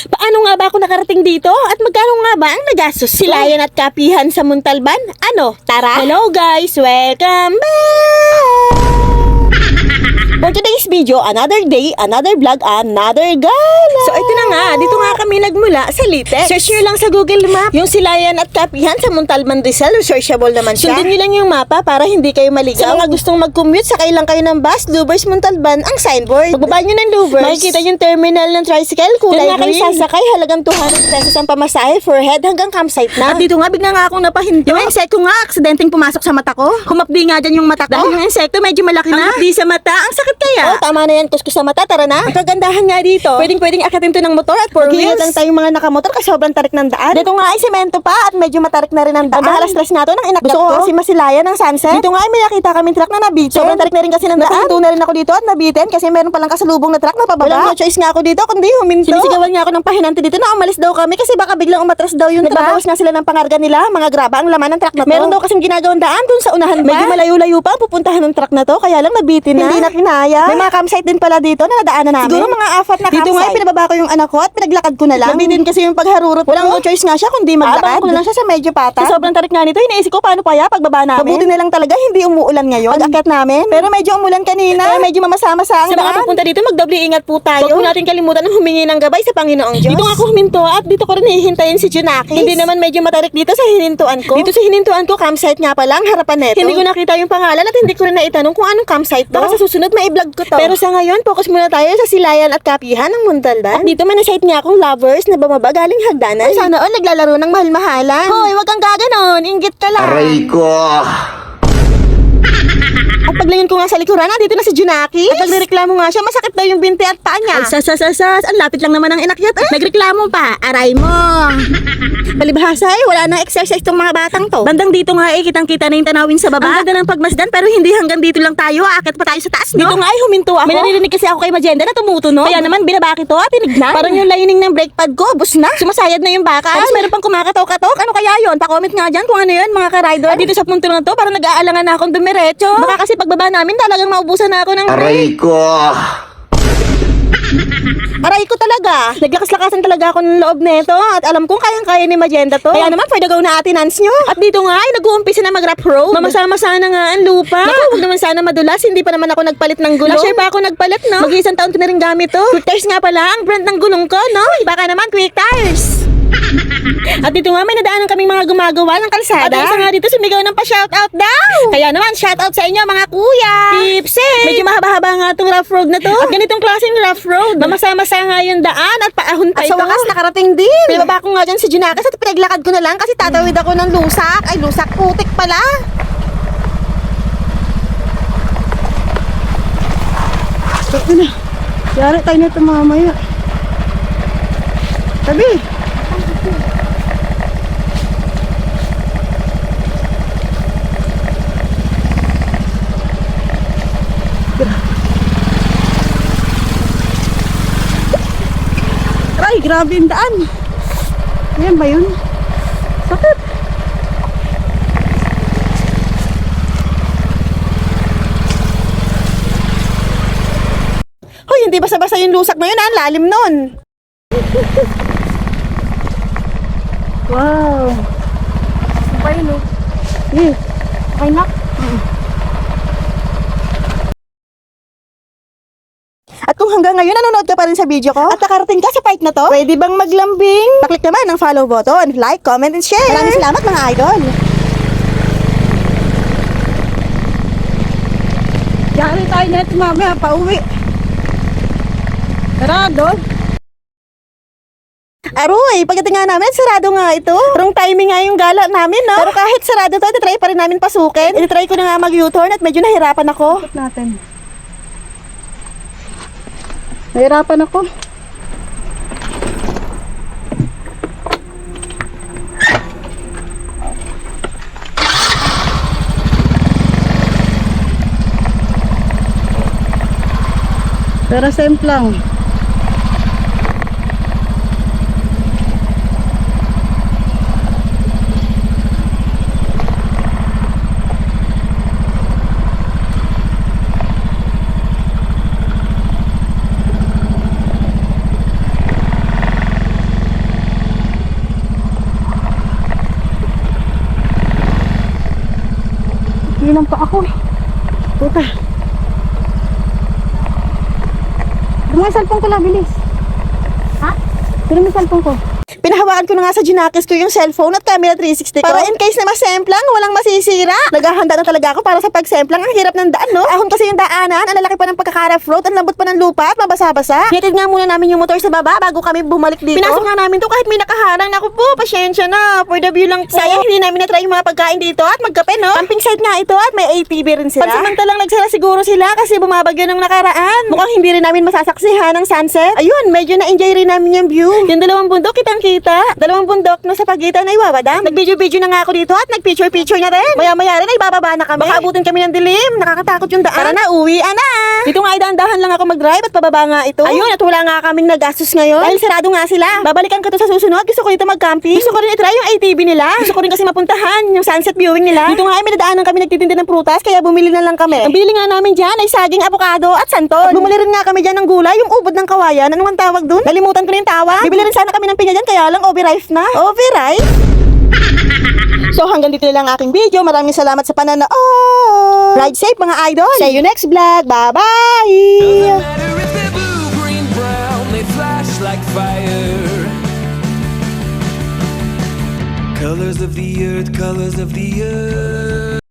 Paano nga ba ako nakarating dito? At magkano nga ba ang nagastos? Silayan at kapihan sa Muntalban? Ano? Tara! Hello guys! Welcome back! For today's video, another day, another vlog, another gala! So ito na nga, dito nga kami nagmula sa Litex. Search nyo lang sa Google Map yung Silayan at Kapihan sa Muntalban, Rizal. Searchable naman siya. Sundin nyo lang yung mapa para hindi kayo maligaw. Sa mga gustong mag-commute, sakay lang kayo ng bus, Lubers, Muntalban, ang signboard. Pagbaba nyo ng Lubers, makikita yung terminal ng tricycle, kulay green. Doon nga kayo sasakay, halagang 200 pesos ang pamasahe for head hanggang campsite na. At dito nga, bigla nga akong napahinto. Yung insekto nga, aksidenteng pumasok sa mata ko. Humapdi nga dyan yung mata ko. Dahil yung insekto medyo malaki na. Ang hapdi sa mata, ang sakit kaya. Oh, tama na yan, kuskus sa mata, tara na. Ang kagandahan nga dito, pwedeng akatin to ng motor at 4 wheels. Lang tayong mga nakamotor kasi sobrang tarik ng daan. Dito nga ay semento pa at medyo matarik na rin ang daan. Stress na to ng inakyat ko. Gusto ko kasi masilayan ng sunset. Dito nga ay may nakita kaming truck na nabitin. Sobrang tarik na rin kasi ng daan. Napahinto na rin ako dito at nabitin kasi meron palang kasalubong na truck na pababa. Walang no choice nga ako dito kundi huminto. Sinisigawan nga ako ng pahinante dito na umalis daw kami kasi baka biglang umatras daw yung truck. Nagbabawas nga sila ng pangarga nila, mga graba ang laman ng truck na to. Meron daw kasing ginagawang daan dun sa unahan ba. Medyo malayo-layo pa ang pupuntahan ng truck na to kaya lang nabitin na. Hindi na kinaya. May mga campsite din pala dito na nadaanan namin. Siguro mga apat na campsite. Dito nga ay pinababa ko yung anak ko at pinaglakad ko na lang. Nabitin kasi yung pagharurot. Walang no choice nga siya kundi maglakad. Ko na lang siya sa medyo pata. Sa sobrang tarik nga nito, iniisip ko paano pa pagbaba namin. Mabuti na lang talaga hindi umuulan ngayon. Pag-akyat namin. Pero medyo umulan kanina. Kaya medyo mamasama-sa ang daan. Sa mga pupunta dito, magdoble ingat po tayo. Huwag po natin kalimutan ng humingi ng gabay sa Panginoong Diyos. Dito nga ako huminto at dito ko rin hihintayin si Junakis. Hindi naman medyo matarik dito sa hinintuan ko. Dito sa hinintuan ko, campsite nga pala ang harapan neto. Hindi ko nakita yung pangalan at hindi ko rin naitanong kung anong campsite to. Baka sa susunod mai-vlog ko to. Pero sa ngayon, focus muna tayo sa Silayan at Kapihan ng Muntalban. At dito man na-site nga akong lovers na bumaba galing hagdanan. Ay, sana all naglalaro ng mahal-mahalan. Hoy, wag kang gaganon. Inggit ka lang. Aray ko! At paglingon ko nga sa likuran, dito na si Junakis. At nagreklamo nga siya, masakit daw yung binti at paa niya. Ay, sas, ang lapit lang naman ang inakyat eh. Nagreklamo pa, aray mo. Palibhasa eh, wala nang exercise tong mga batang to. Bandang dito nga eh, kitang-kita na yung tanawin sa baba. Ang ganda ng pagmasdan, pero hindi hanggang dito lang tayo. Aakit pa tayo sa taas, no? Dito nga eh, huminto ako. May naririnig kasi ako kay Magenda na tumutunog. Kaya naman, binabaki to at tinignan. Parang yung lining ng brake pad ko, bus na. Sumasayad na yung baka. Tapos meron pang kumakataw-katok. Ano kaya yun? Pa-comment nga dyan kung ano yun, mga ka-rider. At dito sa punto na to, parang nag-aalangan na akong dumiretso. Baka kasi pagbaba namin, talagang maubusan na ako ng Aray ko! Aray ko talaga. Naglakas-lakasan talaga ako ng loob nito at alam kong kayang-kaya ni Magenda to. Kaya naman, for the go na atinans nyo. At dito nga ay nag-uumpisa na mag-rough road. Mamasama-sana nga ang lupa. Naku, huwag naman sana madulas. Hindi pa naman ako nagpalit ng gulong. Last year pa ako nagpalit, no? Mag-iisang taon ko na rin gamit to. Quick Tires nga pala ang brand ng gulong ko, no? Baka naman Quick Tires. At dito nga may nadaanan kaming mga gumagawa ng kalsada. At isa nga dito sumigaw ng pa-shoutout daw. Kaya naman, shoutout sa inyo mga kuya. Tipsy! Medyo mahaba-haba nga itong rough road na to. At ganitong klaseng rough road. Mamasama-sa nga yung daan at paahon pa ito. At sa wakas nakarating din. Pinababa ko nga dyan si Junakis at pinaglakad ko na lang kasi tatawid ako ng lusak. Ay, lusak putik pala. Ito na. Yari tayo na ito mamaya. Tabi. Ay, grabe yung daan. Ayan ba yun? Sakit. Hoy, hindi basa-basa yung lusak na yun, ang lalim nun. Wow. Okay, no? Eh, Okay na. At kung hanggang ngayon nanonood ka pa rin sa video ko at nakarating ka sa part na to, pwede bang maglambing? Paklik naman ang follow button, like, comment, and share. Maraming salamat mga idol. yari tayo na ito mamaya. Pauwi. Sarado. Aroy, pagdating nga namin, sarado nga ito. Wrong timing nga yung gala namin, no? Pero kahit sarado to, titry pa rin namin pasukin. Titry ko na nga mag-U-turn at medyo nahirapan ako. Ikot natin. Nahirapan ako. Pero same lang. lang pa ako eh. Puta. Doon nga yung cellphone ko lang, bilis. Ha? Doon yung cellphone ko. Pinahawakan ko na nga sa ginakis ko yung cellphone at camera 360 ko. Para in case na masemplang, walang masisira. Naghahanda na talaga ako para sa pagsemplang. Ang hirap ng daan, no? Ahon kasi yung daanan, ang lalaki pa ng pagkaka-rough road, ang lambot pa ng lupa at mabasa-basa. Hitid nga muna namin yung motor sa baba bago kami bumalik dito. Pinasok nga namin to kahit may nakaharang. Naku po, pasyensya na. For the view lang po. Sayang hindi namin na-try yung mga pagkain dito at magkape, no? Camping site nga ito at may ATV rin sila. Pansamantalang nagsara siguro sila kasi bumabagyo ng nakaraan. Mukhang hindi rin namin masasaksihan ng sunset. Ayun, medyo na-enjoy rin namin yung view. Yung dalawang bundok, kitang-kita. Dalawang bundok na sa pagitan ay wawadam. Nag-video-video na nga ako dito at nag-picture-picture na rin. Maya-maya rin ay bababa na kami. Baka abutin kami ng dilim. Nakakatakot yung daan. Tara na, uwi na. Dito nga ay dahan-dahan lang ako mag-drive at pababa nga ito. Ayun, at wala nga kaming nagastos ngayon. Dahil sarado nga sila. Babalikan ko to sa susunod. Gusto ko dito mag-camping. Gusto ko rin i-try yung ATV nila. Gusto ko rin kasi mapuntahan yung sunset viewing nila. Dito nga ay may nadaanan kami nagtitinda ng prutas kaya bumili na lang kami. Ang bili nga namin dyan ay saging, avocado at santon. At bumili rin nga kami dyan ng gulay, yung ubod ng kawayan. Ano ang tawag dun? Nalimutan ko na yung tawag. Bibili rin sana kami ng pinya dyan kaya lang overripe na. Overripe? So hanggang dito na lang aking video. Maraming salamat sa pananood. Ride safe mga idol. See you next vlog. Bye-bye! Doesn't matter if they're blue, green, brown, they flash like fire. Colors of the earth, colors of the earth.